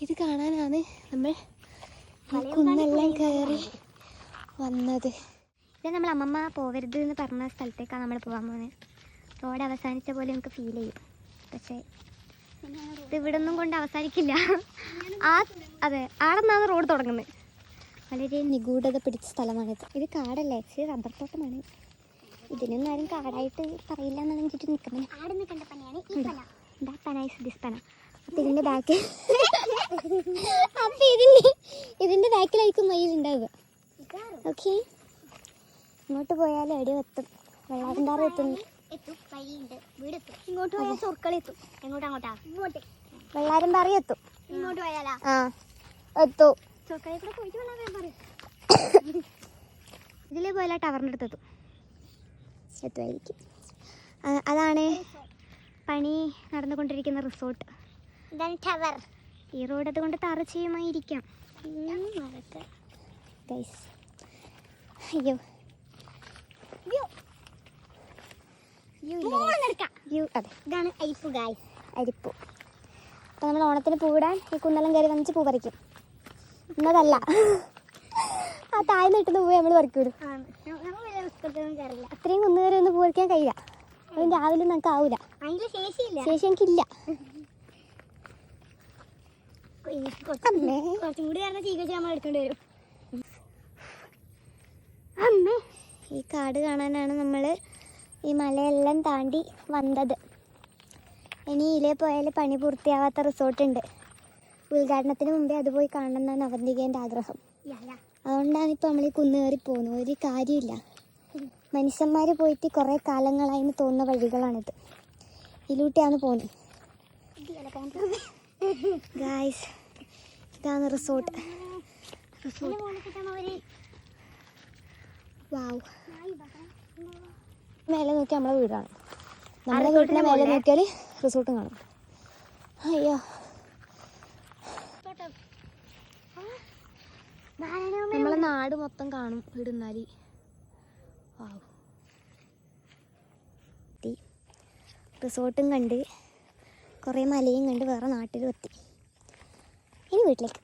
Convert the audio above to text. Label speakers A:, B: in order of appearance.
A: ഇത് കാണാനാണ് നമ്മൾ കുന്നെല്ലാം കയറി വന്നത്. ഇത് നമ്മൾ അമ്മമ്മ പോവരുത് എന്ന് പറഞ്ഞ സ്ഥലത്തേക്കാണ് നമ്മൾ പോകാൻ പോകുന്നത്. റോഡ് അവസാനിച്ച പോലെ നമുക്ക് ഫീൽ ചെയ്യും. പക്ഷേ ഇത് ഇവിടെ ഒന്നും കൊണ്ട് അവസാനിക്കില്ല. അതെ, ആടെ നിന്നാണ് റോഡ് തുടങ്ങുന്നത്. വളരെ നിഗൂഢത പിടിച്ച സ്ഥലമാണിത്. ഇത് കാടല്ലേ, ഇത് റബ്ബർ തോട്ടമാണ്. ഇതിനൊന്നും ആരും കാടായിട്ട് പറയില്ല എന്നാണ് എനിക്ക് നിൽക്കുന്നത്. അപ്പം ഇതിൻ്റെ ബാക്ക് അപ്പം ഇതിൻ്റെ ബാക്കിലായിരിക്കും മയിലുണ്ടാവുക. ഓക്കെ, ഇങ്ങോട്ട് പോയാൽ എവിടെയോ എത്തും. വെള്ളാരമ്പാറ എത്തുന്നു. ഇങ്ങോട്ട് പോയാൽ ചൊർക്കളെത്തും. അങ്ങോട്ടാ വെള്ളാരമ്പാറ എത്തും. ഇങ്ങോട്ട് പോയാലാ എത്തും. ഇതിലേ പോയാൽ ടവറിൻ്റെ അടുത്ത് എത്തുമായിരിക്കും. അതാണ് പണി നടന്നുകൊണ്ടിരിക്കുന്ന റിസോർട്ട്. ടവർ. ഈ റോഡ് അതുകൊണ്ട് തറ ചെയ്യുമായിരിക്കാം. അയ്യോ, ഇതാണ് അരിപ്പൂ. അപ്പോൾ നമ്മൾ ഓണത്തിന് പൂവിടാൻ ഈ കുന്നെല്ലാം കയറി വന്നിച്ച് പൂ പറിക്കും. എന്നതല്ല, ആ താഴ്ന്ന് കിട്ടുന്ന പൂവ് നമ്മൾ പറിക്കൂടും. അത്രയും കുന്നു കയറി ഒന്ന് പൂ പറിക്കാൻ കഴിയില്ല. അതും രാവിലെ നമുക്ക് ആവൂല. ശേഷി എനിക്കില്ല. ഈ കാട് കാണാനാണ് നമ്മൾ ഈ മലയെല്ലാം താണ്ടി വന്നത്. ഇനി ഇതിലേ പോയാൽ പണി പൂർത്തിയാവാത്ത റിസോർട്ടുണ്ട്. ഉദ്ഘാടനത്തിന് മുമ്പേ അത് പോയി കാണണം എന്നാണ് അവന്തികേൻ്റെ ആഗ്രഹം. അതുകൊണ്ടാണ് ഇപ്പോൾ നമ്മൾ ഈ കുന്നു കയറി പോകുന്നത്. ഒരു കാര്യമില്ല. മനുഷ്യന്മാർ പോയിട്ട് കുറേ കാലങ്ങളായിന്ന് തോന്നുന്ന വഴികളാണിത്. ഇതിലൂട്ടിയാണ് പോകുന്നത്. ഗായ്സ്, ഇതാണ് റിസോർട്ട്. വാവ്, മേലെ നോക്കി നമ്മളെ വീടാണ്. നമ്മുടെ വീട്ടിൻ്റെ മേലെ നോക്കിയാൽ റിസോർട്ടും കാണും. അയ്യോ, നമ്മളെ നാട് മൊത്തം കാണും വീടുന്നാല്. വാവ്, റിസോർട്ടും കണ്ട് കുറേ മലയും കണ്ട് വേറെ നാട്ടിലും എത്തി. ഇനി വീട്ടിലേക്ക്.